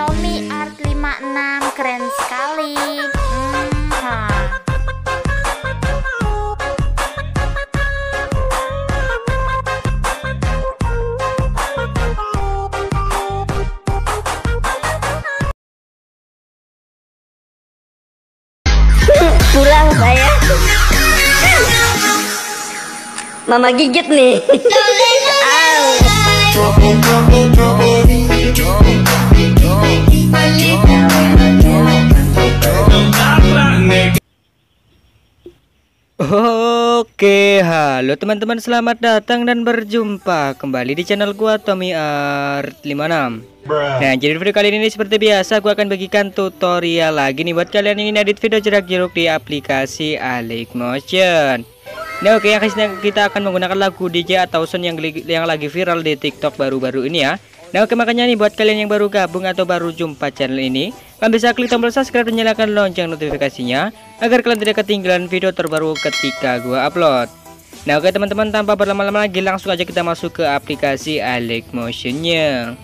Tommy Art 56, keren sekali. Pulang saya. Mama gigit nih. Oke, halo teman-teman, selamat datang dan berjumpa kembali di channel gua Tommy Art 56. Nah, jadi video kali ini seperti biasa gua akan bagikan tutorial lagi nih buat kalian yang ingin edit video jerak jeruk di aplikasi Alikmotion. Nah, oke, yang kita akan menggunakan lagu DJ atau sound yang lagi viral di TikTok baru-baru ini ya. Nah, oke, makanya nih buat kalian yang baru gabung atau baru jumpa channel ini, kalian bisa klik tombol subscribe dan nyalakan lonceng notifikasinya agar kalian tidak ketinggalan video terbaru ketika gua upload. Nah, oke teman-teman, tanpa berlama-lama lagi langsung aja kita masuk ke aplikasi Alikmotion-nya.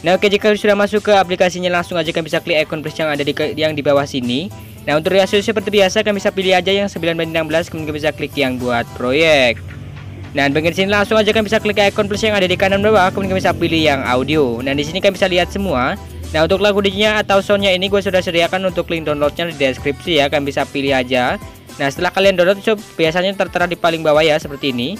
Nah, oke, jika sudah masuk ke aplikasinya langsung aja kalian bisa klik icon plus yang ada di bawah sini. Nah, untuk ratio seperti biasa kalian bisa pilih aja yang 9:16, kemudian bisa klik yang buat proyek. Nah, bagian sini langsung aja kalian bisa klik icon plus yang ada di kanan bawah, kemudian bisa pilih yang audio. Nah, di sini kalian bisa lihat semua. Nah, untuk lagu DJ-nya atau soundnya ini gue sudah sediakan untuk link downloadnya di deskripsi ya, kalian bisa pilih aja. Nah, setelah kalian download biasanya tertera di paling bawah ya, seperti ini.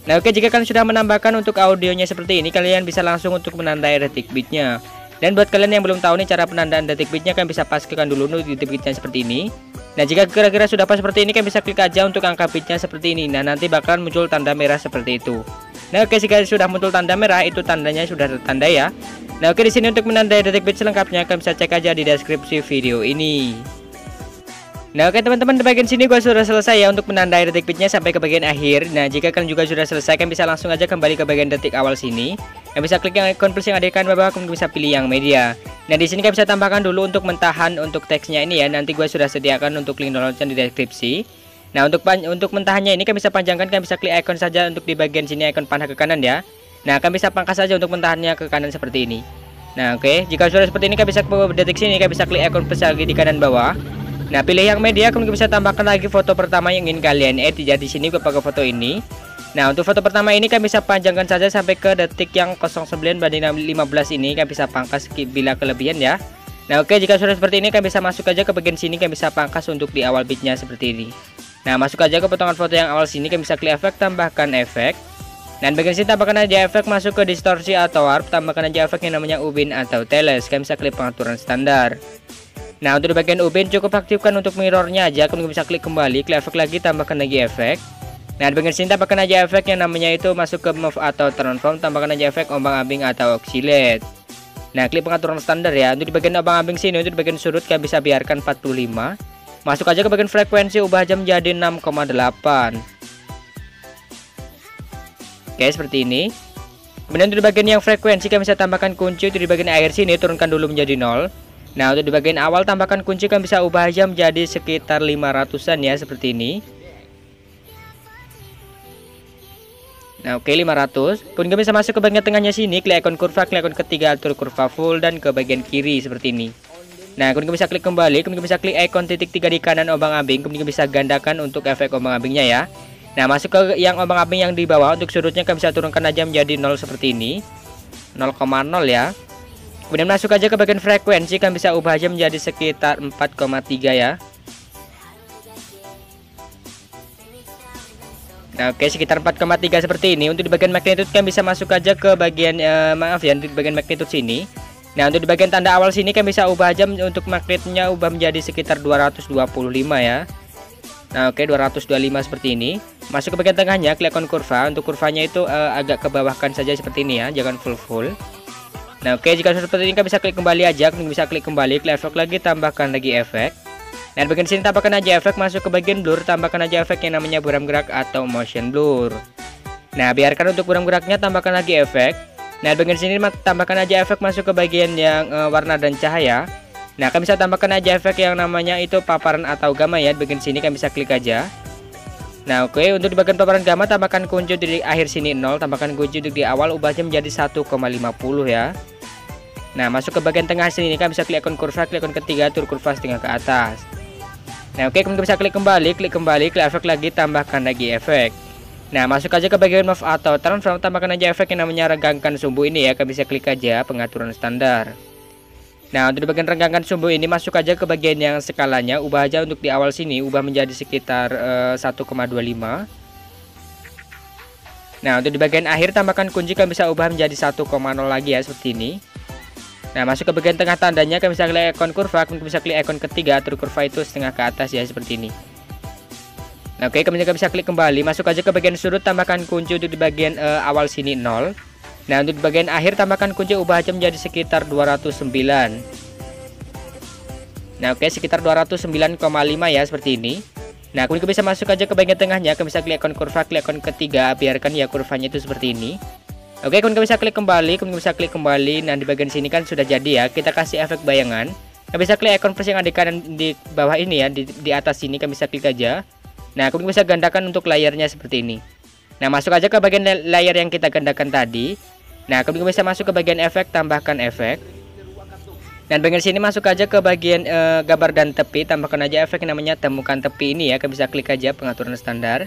Nah, oke, jika kalian sudah menambahkan untuk audionya seperti ini, kalian bisa langsung untuk menandai detik beatnya. Dan buat kalian yang belum tahu nih cara penandaan detik beatnya, kalian bisa pastikan dulu nih detik beatnya seperti ini. Nah, jika kira-kira sudah pas seperti ini, kalian bisa klik aja untuk angka beatnya seperti ini. Nah, nanti bakalan muncul tanda merah seperti itu. Nah, oke, jika sudah muncul tanda merah, itu tandanya sudah tertandai ya. Nah, oke, di sini untuk menandai detik beat selengkapnya kalian bisa cek aja di deskripsi video ini. Nah, oke teman-teman, di bagian sini gue sudah selesai ya untuk menandai detik beatnya sampai ke bagian akhir. Nah, jika kalian juga sudah selesai, kalian bisa langsung aja kembali ke bagian detik awal sini. Kalian bisa klik yang icon plus yang ada di kanan bawah, kemudian bisa pilih yang media. Nah, di sini kalian bisa tambahkan dulu untuk mentahan untuk teksnya ini ya. Nanti gue sudah sediakan untuk link downloadnya di deskripsi. Nah, untuk mentahannya ini kalian bisa panjangkan, kalian bisa klik icon saja untuk di bagian sini icon panah ke kanan ya. Nah, kalian bisa pangkas saja untuk mentahannya ke kanan seperti ini. Nah, oke, jika sudah seperti ini kalian bisa ke detik sini, kalian bisa klik icon plus lagi di kanan bawah. Nah, pilih yang media, kemudian bisa tambahkan lagi foto pertama yang ingin kalian edit. Jadi di sini gue pakai foto ini. Nah, untuk foto pertama ini kalian bisa panjangkan saja sampai ke detik yang 09/15 ini, kalian bisa pangkas bila kelebihan ya. Nah, oke, jika sudah seperti ini kalian bisa masuk aja ke bagian sini, kalian bisa pangkas untuk di awal beatnya seperti ini. Nah, masuk aja ke potongan foto yang awal sini, kalian bisa klik efek, tambahkan efek. Dan bagian sini tambahkan aja efek, masuk ke distorsi atau warp, tambahkan aja efek yang namanya ubin atau teles. Kalian bisa klik pengaturan standar. Nah, untuk di bagian ubin cukup aktifkan untuk mirrornya aja, kemudian bisa klik kembali, klik efek lagi, tambahkan lagi efek. Nah, di bagian sini tambahkan aja efek yang namanya itu masuk ke move atau transform, tambahkan aja efek ombang-ambing atau oscillate. Nah, klik pengaturan standar ya. Untuk di bagian ombang-ambing sini, untuk di bagian sudut kalian bisa biarkan 45. Masuk aja ke bagian frekuensi, ubah aja menjadi 6,8. Oke, seperti ini. Kemudian untuk di bagian yang frekuensi kalian bisa tambahkan kunci, untuk di bagian akhir sini turunkan dulu menjadi 0. Nah, untuk di bagian awal tambahkan kunci, kalian bisa ubah aja menjadi sekitar 500-an ya, seperti ini. Nah, oke, 500. Kemudian bisa masuk ke bagian tengahnya sini, klik icon kurva, klik icon ketiga atur kurva full, dan ke bagian kiri seperti ini. Nah, kemudian bisa klik kembali, kemudian bisa klik icon titik 3 di kanan ombang-ambing, kemudian bisa gandakan untuk efek ombang-ambingnya ya. Nah, masuk ke yang ombang-ambing yang di bawah, untuk sudutnya kalian bisa turunkan aja menjadi 0 seperti ini. 0,0 ya. Kemudian masuk aja ke bagian frekuensi, kalian bisa ubah aja menjadi sekitar 4,3 ya. Nah, oke, sekitar 4,3 seperti ini. Untuk di bagian magnitude kalian bisa masuk aja ke bagian di bagian magnitude sini. Nah, untuk di bagian tanda awal sini kalian bisa ubah aja untuk magnetnya, ubah menjadi sekitar 225 ya. Nah, oke, 225 seperti ini. Masuk ke bagian tengahnya, klik icon kurva. Untuk kurvanya itu agak ke bawahkan saja seperti ini ya, jangan full. Nah, oke, jika sudah seperti ini kalian bisa klik kembali aja, kemudian bisa klik kembali, klik efek lagi, tambahkan lagi efek. Dan bagian sini tambahkan aja efek, masuk ke bagian blur, tambahkan aja efek yang namanya buram gerak atau motion blur. Nah, biarkan untuk buram geraknya, tambahkan lagi efek. Nah, bagian sini tambahkan aja efek, masuk ke bagian yang warna dan cahaya. Nah, kalian bisa tambahkan aja efek yang namanya itu paparan atau gamma ya. Bagian sini kalian bisa klik aja. Nah, oke, untuk di bagian paparan gamma tambahkan kunci di akhir sini 0, tambahkan kunci di awal, ubahnya menjadi 1,50 ya. Nah, masuk ke bagian tengah sini kalian bisa klik ikon kurva, klik ikon ketiga, atur kurva setengah ke atas. Nah, oke, kemudian bisa klik kembali, klik efek lagi, tambahkan lagi efek. Nah, masuk aja ke bagian move atau transform, tambahkan aja efek yang namanya renggangkan sumbu ini ya. Kalian bisa klik aja pengaturan standar. Nah, untuk di bagian renggangkan sumbu ini masuk aja ke bagian yang skalanya, ubah aja untuk di awal sini, ubah menjadi sekitar 1,25. Nah, untuk di bagian akhir tambahkan kunci, kalian bisa ubah menjadi 1,0 lagi ya, seperti ini. Nah, masuk ke bagian tengah tandanya, kalian bisa klik ikon kurva, kemudian bisa klik ikon ketiga, atur kurva itu setengah ke atas ya, seperti ini. Nah, oke, kemudian kalian bisa klik kembali, masuk aja ke bagian sudut, tambahkan kunci untuk di bagian awal sini 0. Nah, untuk di bagian akhir tambahkan kunci, ubah aja menjadi sekitar 209. Nah, oke, sekitar 209,5 ya, seperti ini. Nah, kemudian bisa masuk aja ke bagian tengahnya, kalian bisa klik ikon kurva, klik ikon ketiga, biarkan ya kurvanya itu seperti ini. Oke, kemudian bisa klik kembali, Nah, di bagian sini kan sudah jadi ya. Kita kasih efek bayangan. Kalian bisa klik ikon plus yang ada di kanan di bawah ini ya, di atas sini kalian bisa klik aja. Nah, kemudian bisa gandakan untuk layarnya seperti ini. Nah, masuk aja ke bagian layar yang kita gandakan tadi. Nah, kemudian bisa masuk ke bagian efek, tambahkan efek. Dan bagian sini masuk aja ke bagian gambar dan tepi, tambahkan aja efek yang namanya temukan tepi ini ya. Kalian bisa klik aja pengaturan standar.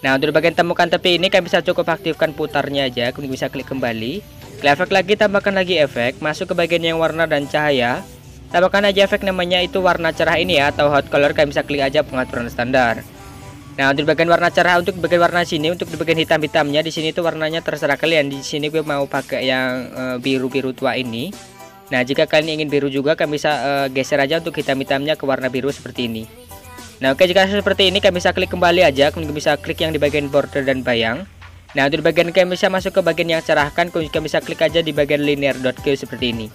Nah, untuk bagian temukan tepi ini kalian bisa cukup aktifkan putarnya aja, kemudian bisa klik kembali. Klik efek lagi, tambahkan lagi efek, masuk ke bagian yang warna dan cahaya. Tambahkan aja efek namanya itu warna cerah ini ya, atau hot color, kalian bisa klik aja pengaturan standar. Nah, untuk bagian warna cerah, untuk bagian warna sini, untuk di bagian hitam-hitamnya di sini tuh warnanya terserah kalian. Di sini gue mau pakai yang biru-biru tua ini. Nah, jika kalian ingin biru juga, kalian bisa geser aja untuk hitam-hitamnya ke warna biru seperti ini. Nah, oke, jika seperti ini kalian bisa klik kembali aja, kemudian bisa klik yang di bagian border dan bayang. Nah, untuk di bagian kalian bisa masuk ke bagian yang cerahkan, kemudian bisa klik aja di bagian linear.q seperti ini.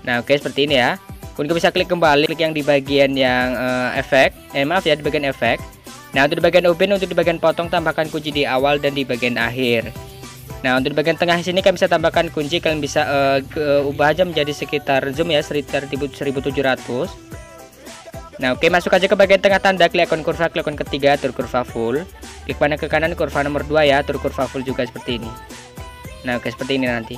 Nah, oke, seperti ini ya. Kemudian bisa klik kembali, klik yang di bagian yang efek. Maaf ya, di bagian efek. Nah, untuk di bagian open, untuk di bagian potong tambahkan kunci di awal dan di bagian akhir. Nah, untuk di bagian tengah sini kalian bisa tambahkan kunci, kalian bisa ubah aja menjadi sekitar zoom ya, sekitar 1700. Nah, oke, masuk aja ke bagian tengah tanda, klik ikon kurva, klik ikon ketiga, atur kurva full. Klik panah ke kanan, kurva nomor 2 ya, atur kurva full juga seperti ini. Nah, oke, seperti ini nanti.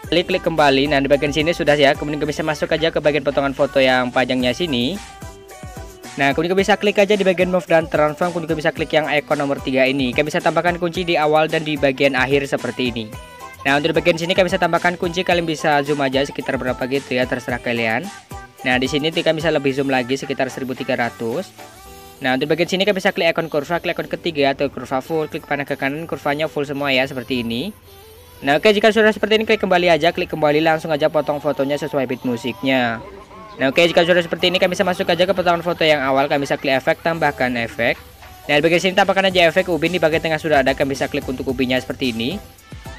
Klik kembali. Nah, di bagian sini sudah ya. Kemudian bisa masuk aja ke bagian potongan foto yang panjangnya sini. Nah, kemudian bisa klik aja di bagian move dan transform, kemudian bisa klik yang ikon nomor 3 ini. Kalian bisa tambahkan kunci di awal dan di bagian akhir seperti ini. Nah, untuk di bagian sini kalian bisa tambahkan kunci, kalian bisa zoom aja sekitar berapa gitu ya, terserah kalian. Nah, di sini kalian bisa lebih zoom lagi sekitar 1300. Nah, untuk bagian sini kalian bisa klik ikon kurva, klik ikon ketiga atau kurva full, klik panah ke kanan, kurvanya full semua ya, seperti ini. Nah, oke, jika sudah seperti ini klik kembali aja, klik kembali, langsung aja potong fotonya sesuai beat musiknya. Nah, oke, jika sudah seperti ini kalian bisa masuk aja ke potongan foto yang awal, kalian bisa klik efek, tambahkan efek. Nah, di bagian sini tambahkan aja efek ubin, di bagian tengah sudah ada, kalian bisa klik untuk ubinnya seperti ini.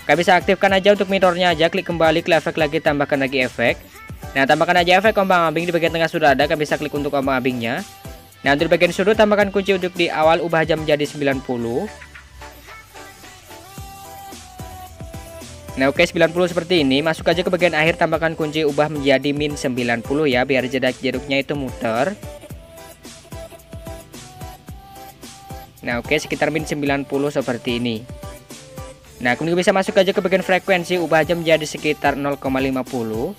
Kalian bisa aktifkan aja untuk mirrornya aja, klik kembali, klik efek lagi, tambahkan lagi efek. Nah, tambahkan aja efek ombang-ambing, di bagian tengah sudah ada, kalian bisa klik untuk ombang-ambingnya. Nah, untuk bagian sudut tambahkan kunci untuk di awal, ubah aja menjadi 90. Nah, oke, 90 seperti ini. Masuk aja ke bagian akhir, tambahkan kunci, ubah menjadi min 90 ya, biar jarak-jaraknya itu muter. Nah, oke, sekitar min 90 seperti ini. Nah, kemudian bisa masuk aja ke bagian frekuensi, ubah aja menjadi sekitar 0,50.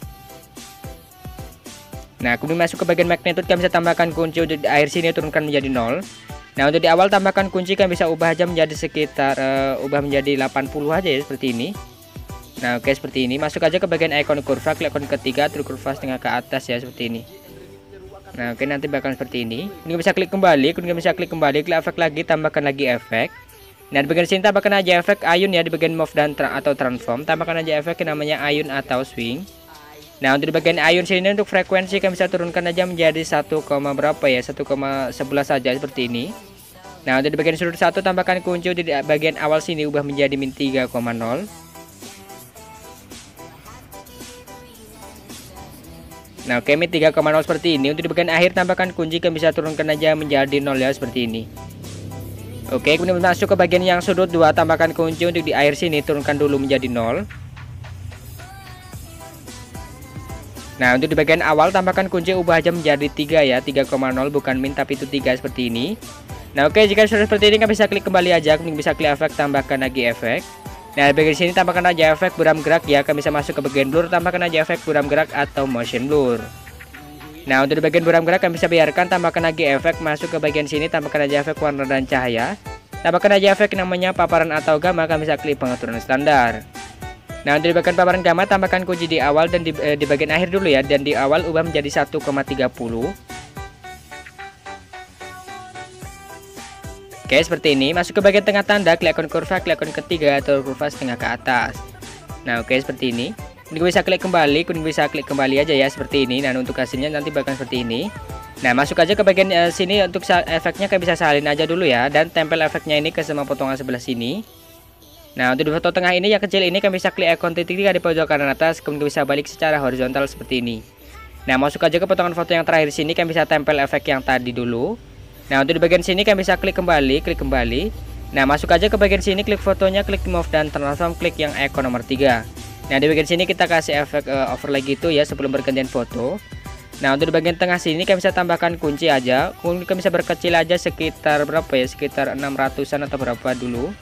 Nah, kemudian masuk ke bagian magnitude, kalian bisa tambahkan kunci untuk di akhir sini turunkan menjadi 0. Nah, untuk di awal tambahkan kunci, kalian bisa ubah aja menjadi sekitar ubah menjadi 80 aja ya, seperti ini. Nah, oke, seperti ini. Masuk aja ke bagian ikon kurva, klik ikon ketiga, terus kurva setengah ke atas ya, seperti ini. Nah, oke, nanti bakal seperti ini. Ini bisa klik kembali, kemudian bisa klik kembali, klik efek lagi, tambahkan lagi efek. Nah, di bagian sini tambahkan aja efek ayun ya, di bagian move dan atau transform, tambahkan aja efek yang namanya ayun atau swing. Nah, untuk di bagian ayun sini untuk frekuensi kalian bisa turunkan aja menjadi 1, berapa ya, 1,11 saja seperti ini. Nah, untuk di bagian sudut 1 tambahkan kunci di bagian awal sini, ubah menjadi min 3,0. Nah, oke, min 3,0 seperti ini. Untuk di bagian akhir tambahkan kunci, kalian bisa turunkan aja menjadi 0 ya, seperti ini. Oke, kemudian masuk ke bagian yang sudut 2, tambahkan kunci untuk di akhir sini, turunkan dulu menjadi 0. Nah, untuk di bagian awal tambahkan kunci, ubah aja menjadi 3 ya, 3,0 bukan min tapi itu 3 seperti ini. Nah, oke, jika sudah seperti ini kalian bisa klik kembali aja, kemudian bisa klik efek, tambahkan lagi efek. Nah, di bagian sini tambahkan aja efek buram gerak ya. Kalian bisa masuk ke bagian blur, tambahkan aja efek buram gerak atau motion blur. Nah, untuk di bagian buram gerak kalian bisa biarkan, tambahkan lagi efek masuk ke bagian sini, tambahkan aja efek warna dan cahaya. Tambahkan aja efek namanya paparan atau gamma, kalian bisa klik pengaturan standar. Nah, untuk di bagian paparan gamma tambahkan kunci di awal dan di bagian akhir dulu ya, dan di awal ubah menjadi 1,30. Oke, seperti ini. Masuk ke bagian tengah tanda, klik ikon kurva, klik ikon ketiga atau kurva setengah ke atas. Nah, oke, seperti ini. Ini bisa klik kembali, kemudian bisa klik kembali aja ya seperti ini. Nah, untuk hasilnya nanti bakal seperti ini. Nah, masuk aja ke bagian sini. Untuk efeknya kalian bisa salin aja dulu ya, dan tempel efeknya ini ke semua potongan sebelah sini. Nah, untuk di foto tengah ini yang kecil ini kalian bisa klik ikon titik 3 di pojok kanan atas, kemudian bisa balik secara horizontal seperti ini. Nah, masuk aja ke potongan foto yang terakhir sini, kalian bisa tempel efek yang tadi dulu. Nah, untuk di bagian sini kalian bisa klik kembali, Nah, masuk aja ke bagian sini, klik fotonya, klik move dan transform, klik yang ikon nomor 3. Nah, di bagian sini kita kasih efek overlay gitu ya sebelum bergantian foto. Nah, untuk di bagian tengah sini kalian bisa tambahkan kunci aja. Kemudian kalian bisa berkecil aja sekitar berapa ya? Sekitar 600-an atau berapa dulu.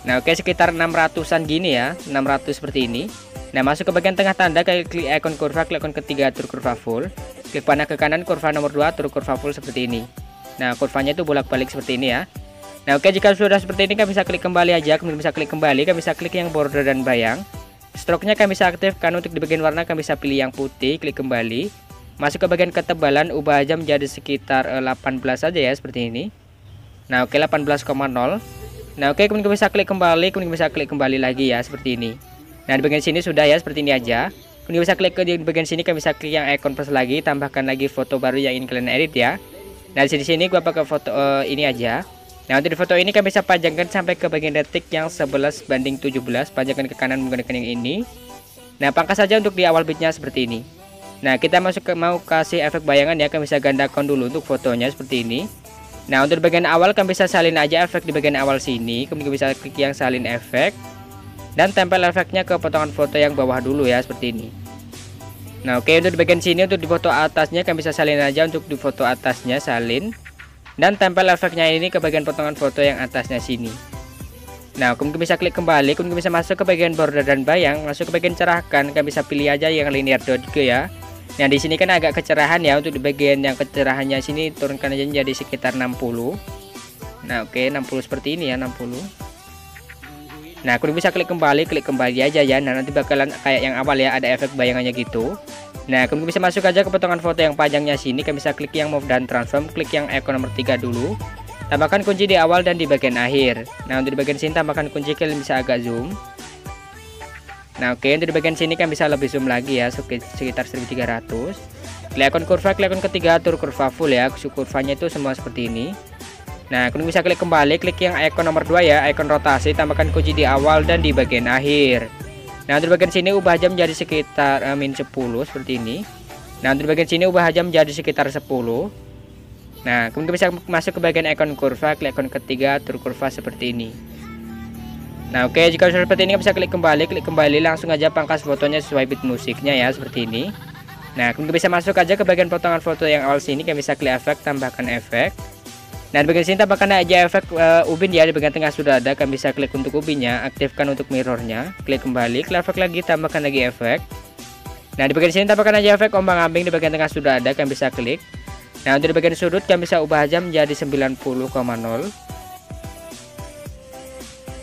Nah, oke, sekitar 600-an gini ya, 600 seperti ini. Nah, masuk ke bagian tengah tanda, klik ikon kurva, klik ikon ketiga atur kurva full. Klik panah ke kanan kurva nomor 2 atur kurva full seperti ini. Nah, kurvanya itu bolak-balik seperti ini ya. Nah, oke, jika sudah seperti ini kalian bisa klik kembali aja, kemudian bisa klik kembali, kalian bisa klik yang border dan bayang. Stroke-nya kalian bisa aktifkan. Untuk di bagian warna kalian bisa pilih yang putih, klik kembali. Masuk ke bagian ketebalan, ubah aja menjadi sekitar 18 saja ya seperti ini. Nah, oke, 18,0. Nah, oke, kemudian bisa klik kembali, kemudian bisa klik kembali lagi ya seperti ini. Nah, di bagian sini sudah ya seperti ini aja. Kemudian bisa klik ke di bagian sini, kalian bisa klik yang icon plus lagi, tambahkan lagi foto baru yang ingin kalian edit ya. Nah, di sini gua pakai foto ini aja. Nah, untuk di foto ini kalian bisa panjangkan sampai ke bagian detik yang 11:17, panjangkan ke kanan menggunakan yang ini. Nah, pangkas saja untuk di awal bitnya seperti ini. Nah, kita mau kasih efek bayangan ya, kalian bisa gandakan dulu untuk fotonya seperti ini. Nah, untuk di bagian awal kalian bisa salin aja efek di bagian awal sini, kemudian bisa klik yang salin efek. Dan tempel efeknya ke potongan foto yang bawah dulu ya seperti ini. Nah, oke, untuk di bagian sini untuk di foto atasnya kalian bisa salin aja, untuk di foto atasnya salin. Dan tempel efeknya ini ke bagian potongan foto yang atasnya sini. Nah, kemudian bisa klik kembali, kemudian bisa masuk ke bagian border dan bayang, masuk ke bagian cerahkan, kalian bisa pilih aja yang linear dot ke ya. Nah, di sini kan agak kecerahan ya, untuk di bagian yang kecerahannya sini turunkan aja jadi sekitar 60. Nah, oke, 60 seperti ini ya, 60. Nah, kemudian bisa klik kembali aja ya. Nah, nanti bakalan kayak yang awal ya, ada efek bayangannya gitu. Nah, kemudian bisa masuk aja ke potongan foto yang panjangnya sini, kalian bisa klik yang move dan transform, klik yang icon nomor 3 dulu. Tambahkan kunci di awal dan di bagian akhir. Nah, untuk di bagian sini tambahkan kunci, kalian bisa agak zoom. Nah, oke, untuk di bagian sini kan bisa lebih zoom lagi ya, sekitar 1300. Klik icon kurva, klik icon ketiga atur kurva full ya. Kurvanya itu semua seperti ini. Nah, kemudian bisa klik kembali, klik yang icon nomor 2 ya, icon rotasi, tambahkan kunci di awal dan di bagian akhir. Nah, untuk bagian sini ubah jam menjadi sekitar -10 seperti ini. Nah, untuk bagian sini ubah jam menjadi sekitar 10. Nah, kemudian bisa masuk ke bagian icon kurva, klik icon ketiga atur kurva seperti ini. Nah, oke, jika sudah seperti ini bisa klik kembali, langsung aja pangkas fotonya sesuai beat musiknya ya seperti ini. Nah, kemudian bisa masuk aja ke bagian potongan foto yang awal sini, kalian bisa klik efek, tambahkan efek. Nah, di bagian sini tambahkan aja efek ubin ya, di bagian tengah sudah ada, kalian bisa klik untuk ubinnya, aktifkan untuk mirrornya, klik kembali, klik efek lagi, tambahkan lagi efek. Nah, di bagian sini tambahkan aja efek ombang-ambing, di bagian tengah sudah ada, kalian bisa klik. Nah, untuk di bagian sudut kalian bisa ubah aja menjadi 90,0.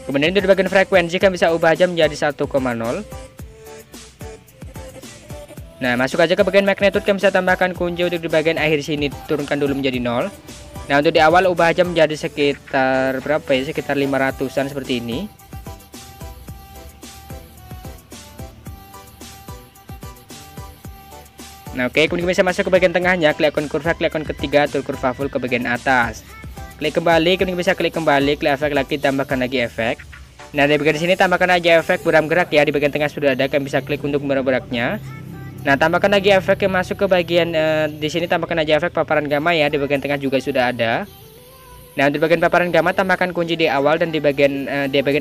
Kemudian di bagian frekuensi kalian bisa ubah aja menjadi 1,0. Nah, masuk aja ke bagian magnitude, kalian bisa tambahkan kunci untuk di bagian akhir sini, turunkan dulu menjadi 0. Nah, untuk di awal ubah aja menjadi sekitar berapa ya, sekitar 500-an seperti ini. Nah, oke, kemudian bisa masuk ke bagian tengahnya, klik icon kurva, klik icon ketiga atur kurva full ke bagian atas. Klik kembali, kemudian bisa klik kembali, klik efek lagi, tambahkan lagi efek. Nah, di bagian sini tambahkan aja efek buram gerak ya, di bagian tengah sudah ada, kalian bisa klik untuk buram geraknya. Nah, tambahkan lagi efek yang masuk ke bagian di sini, tambahkan aja efek paparan gamma ya, di bagian tengah juga sudah ada. Nah, di bagian paparan gamma tambahkan kunci di awal dan di bagian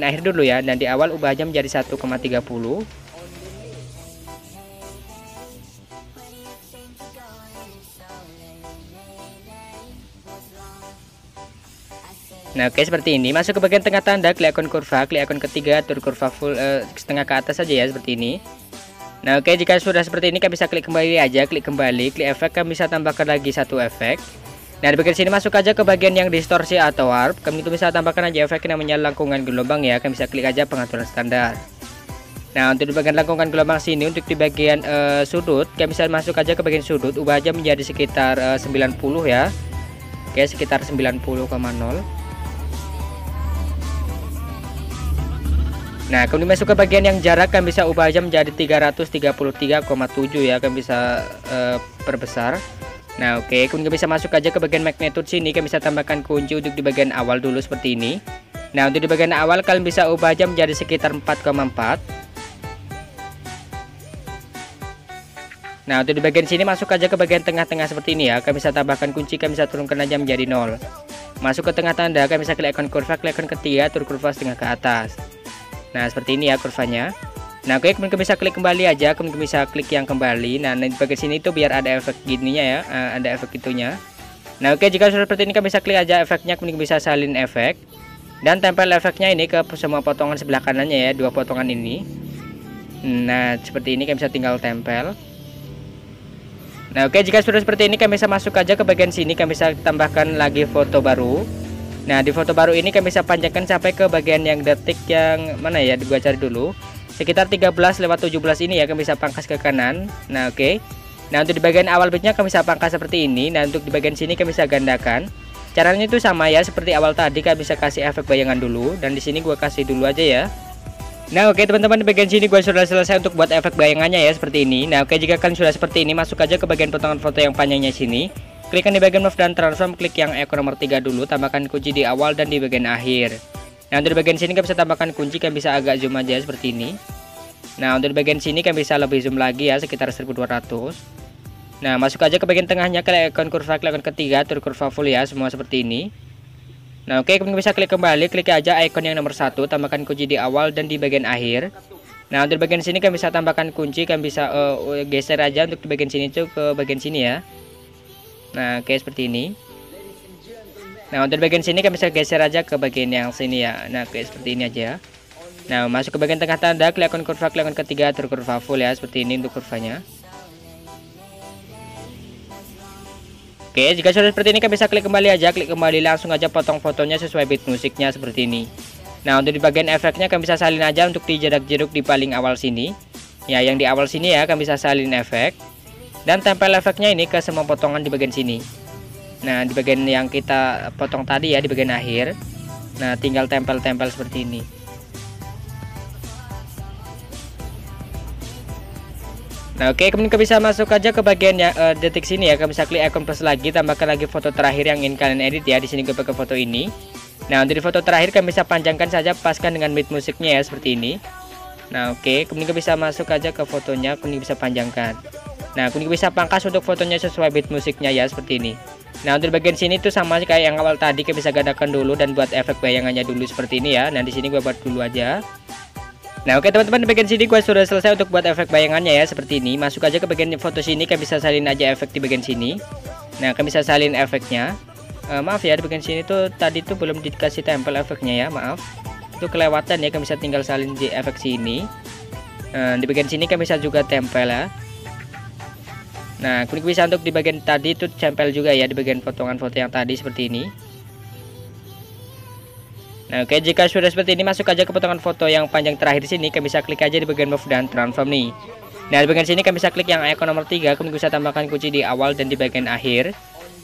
akhir dulu ya, dan di awal ubah aja menjadi 1,30. Nah oke, seperti ini. Masuk ke bagian tengah tanda, klik ikon kurva, klik ikon ketiga, atur kurva full setengah ke atas saja ya, seperti ini. Nah oke, jika sudah seperti ini kalian bisa klik kembali aja, klik kembali, klik efek, kalian bisa tambahkan lagi satu efek. Nah di bagian sini masuk aja ke bagian yang distorsi atau warp, kalian itu bisa tambahkan aja efek yang namanya lengkungan gelombang ya, kalian bisa klik aja pengaturan standar. Nah untuk di bagian lengkungan gelombang sini, untuk di bagian sudut, kalian bisa masuk aja ke bagian sudut, ubah aja menjadi sekitar 90 ya. Oke, sekitar 90,0. Nah kemudian masuk ke bagian yang jarak, kalian bisa ubah aja menjadi 333,7 ya, kalian bisa perbesar. Nah oke, kemudian bisa masuk aja ke bagian magnitude sini, kalian bisa tambahkan kunci untuk di bagian awal dulu seperti ini. Nah untuk di bagian awal kalian bisa ubah aja menjadi sekitar 4,4. Nah untuk di bagian sini masuk aja ke bagian tengah-tengah seperti ini ya, kalian bisa tambahkan kunci, kalian bisa turunkan aja menjadi 0. Masuk ke tengah tanda, kalian bisa klik ikon kurva, klik ikon ketiga, atur kurva setengah ke atas. Nah seperti ini ya kurvanya. Nah oke, kemudian bisa klik kembali aja, kemudian bisa klik yang kembali. Nah di bagian sini itu biar ada efek gininya ya, ada efek itunya. Nah oke, jika sudah seperti ini kalian bisa klik aja efeknya, kemudian bisa salin efek dan tempel efeknya ini ke semua potongan sebelah kanannya ya, dua potongan ini. Nah seperti ini kalian bisa tinggal tempel. Nah oke, jika sudah seperti ini kalian bisa masuk aja ke bagian sini, kalian bisa tambahkan lagi foto baru. Nah di foto baru ini kalian bisa panjangkan sampai ke bagian yang detik yang mana ya, gua cari dulu. Sekitar 13/17 ini ya, kalian bisa pangkas ke kanan. Nah oke. Nah untuk di bagian awal bitnya kalian bisa pangkas seperti ini. Nah untuk di bagian sini kalian bisa gandakan. Caranya itu sama ya, seperti awal tadi, kalian bisa kasih efek bayangan dulu, dan di sini gua kasih dulu aja ya. Nah oke teman-teman, di bagian sini gua sudah selesai untuk buat efek bayangannya ya, seperti ini. Nah oke, jika kalian sudah seperti ini, masuk aja ke bagian potongan foto yang panjangnya sini. Klikkan di bagian move dan transform, klik yang ikon nomor 3 dulu, tambahkan kunci di awal dan di bagian akhir. Nah untuk di bagian sini kalian bisa tambahkan kunci, kalian bisa agak zoom aja seperti ini. Nah untuk di bagian sini kalian bisa lebih zoom lagi ya, sekitar 1200. Nah masuk aja ke bagian tengahnya, klik ikon kurva, klik ikon ketiga, atur kurva full ya, semua seperti ini. Nah oke, kemudian bisa klik kembali, klik aja ikon yang nomor 1, tambahkan kunci di awal dan di bagian akhir. Nah untuk di bagian sini kalian bisa tambahkan kunci, kalian bisa geser aja untuk di bagian sini tuh ke bagian sini ya. Nah oke, seperti ini. Nah untuk bagian sini kalian bisa geser aja ke bagian yang sini ya. Nah oke, seperti ini aja. Nah masuk ke bagian tengah tanda, klik ikon kurva, klik ikon ketiga, atur kurva full ya, seperti ini untuk kurvanya. Oke, jika sudah seperti ini kalian bisa klik kembali aja, klik kembali, langsung aja potong fotonya sesuai beat musiknya seperti ini. Nah untuk di bagian efeknya kalian bisa salin aja untuk di jedak-jeduk di paling awal sini ya, yang di awal sini ya, kalian bisa salin efek dan tempel efeknya ini ke semua potongan di bagian sini. Nah di bagian yang kita potong tadi ya, di bagian akhir. Nah tinggal tempel-tempel seperti ini. Nah oke, kemudian kalian bisa masuk aja ke bagian yang detik sini ya, kalian bisa klik ikon plus lagi, tambahkan lagi foto terakhir yang ingin kalian edit ya. Di sini gue pakai foto ini. Nah untuk di foto terakhir kalian bisa panjangkan saja, paskan dengan beat musiknya ya, seperti ini. Nah oke, kemudian kalian bisa masuk aja ke fotonya, kemudian bisa panjangkan. Nah kemudian bisa pangkas untuk fotonya sesuai beat musiknya ya, seperti ini. Nah untuk bagian sini tuh sama kayak yang awal tadi, kalian bisa gandakan dulu dan buat efek bayangannya dulu seperti ini ya. Nah di sini gue buat dulu aja. Nah oke teman-teman, di bagian sini gue sudah selesai untuk buat efek bayangannya ya, seperti ini. Masuk aja ke bagian foto sini, kalian bisa salin aja efek di bagian sini. Nah kalian bisa salin efeknya. Maaf ya, di bagian sini tuh tadi tuh belum dikasih tempel efeknya ya, maaf. Itu kelewatan ya, kalian bisa tinggal salin di efek sini. Di bagian sini kalian bisa juga tempel ya. Nah kemudian bisa untuk di bagian tadi itu tempel juga ya, di bagian potongan foto yang tadi seperti ini. Nah oke, jika sudah seperti ini, masuk aja ke potongan foto yang panjang terakhir sini, kalian bisa klik aja di bagian move dan transform nih. Nah di bagian sini kalian bisa klik yang ikon nomor 3, kemudian bisa tambahkan kunci di awal dan di bagian akhir.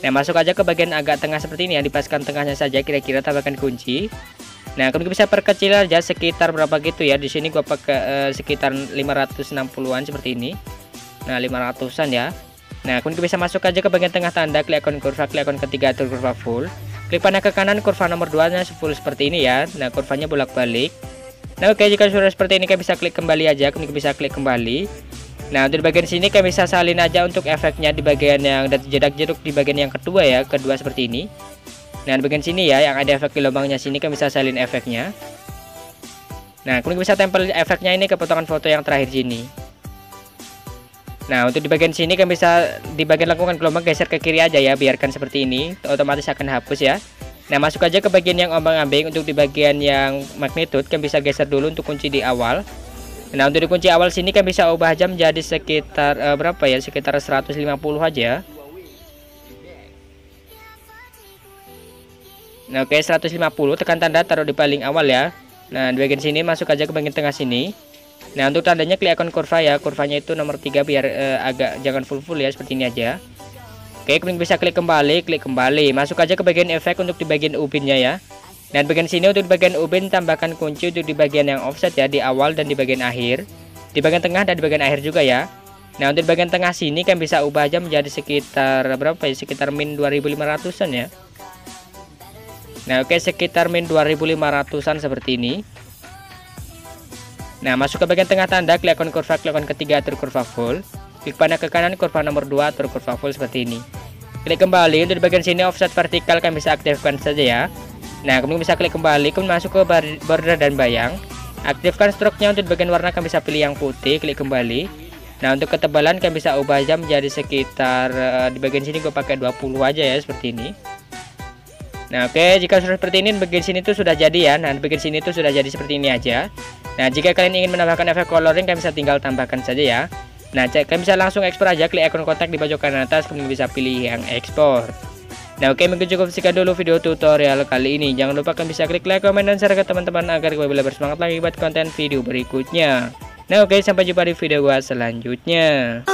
Nah masuk aja ke bagian agak tengah seperti ini ya, dipaskan tengahnya saja, kira-kira tambahkan kunci. Nah kemudian bisa perkecil aja sekitar berapa gitu ya. Di sini gua pakai sekitar 560-an seperti ini. Nah 500-an ya. Nah kemudian bisa masuk aja ke bagian tengah tanda, klik ikon kurva, klik ikon ketiga, atur kurva full. Klik panah ke kanan, kurva nomor 2 nya full seperti ini ya. Nah kurvanya bolak-balik. Nah oke, jika sudah seperti ini kalian bisa klik kembali aja, kemudian bisa klik kembali. Nah untuk di bagian sini kalian bisa salin aja untuk efeknya di bagian yang jedak-jeduk di bagian yang kedua ya, kedua seperti ini. Nah di bagian sini ya, yang ada efek di lubangnya sini kalian bisa salin efeknya. Nah kemudian bisa tempel efeknya ini ke potongan foto yang terakhir sini. Nah untuk di bagian sini kalian bisa di bagian lengkungan gelombang geser ke kiri aja ya, biarkan seperti ini, otomatis akan hapus ya. Nah, masuk aja ke bagian yang ombang-ambing. Untuk di bagian yang magnitude kan bisa geser dulu untuk kunci di awal. Nah, untuk di kunci awal sini kan bisa ubah jam jadi sekitar berapa ya? Sekitar 150 aja. Nah, oke, 150, tekan tanda taruh di paling awal ya. Nah, di bagian sini masuk aja ke bagian tengah sini. Nah, untuk tandanya klik ikon kurva ya. Kurvanya itu nomor 3 biar agak jangan full ya, seperti ini aja. Oke, kemudian bisa klik kembali. Masuk aja ke bagian efek untuk di bagian ubinnya ya. Dan bagian sini untuk di bagian ubin tambahkan kunci untuk di bagian yang offset ya, di awal dan di bagian akhir. Di bagian tengah dan di bagian akhir juga ya. Nah, untuk di bagian tengah sini kan bisa ubah jam menjadi sekitar berapa ya? Sekitar min 2500-an ya. Nah, oke, sekitar min 2500-an seperti ini. Nah, masuk ke bagian tengah tanda, klik ikon kurva, klik ikon ketiga atur kurva full. Klik panah ke kanan kurva nomor 2 atur kurva full seperti ini. Klik kembali untuk di bagian sini offset vertikal kan bisa aktifkan saja ya. Nah, kemudian bisa klik kembali, kemudian masuk ke border dan bayang. Aktifkan stroke-nya. Untuk di bagian warna kan bisa pilih yang putih, klik kembali. Nah, untuk ketebalan kan bisa ubah jam jadi sekitar di bagian sini gue pakai 20 aja ya, seperti ini. Nah, oke, jika sudah seperti ini bagian sini tuh sudah jadi ya. Nah, bagian sini tuh sudah jadi seperti ini aja. Nah, jika kalian ingin menambahkan efek coloring kalian bisa tinggal tambahkan saja ya. Nah, kalian bisa langsung ekspor aja, klik ikon kotak di pojok kanan atas, kemudian bisa pilih yang ekspor. Nah, oke, mungkin cukup sekian dulu video tutorial kali ini. Jangan lupa kalian bisa klik like, komen, dan share ke teman-teman agar gue bisa bersemangat lagi buat konten video berikutnya. Nah, oke, sampai jumpa di video gue selanjutnya.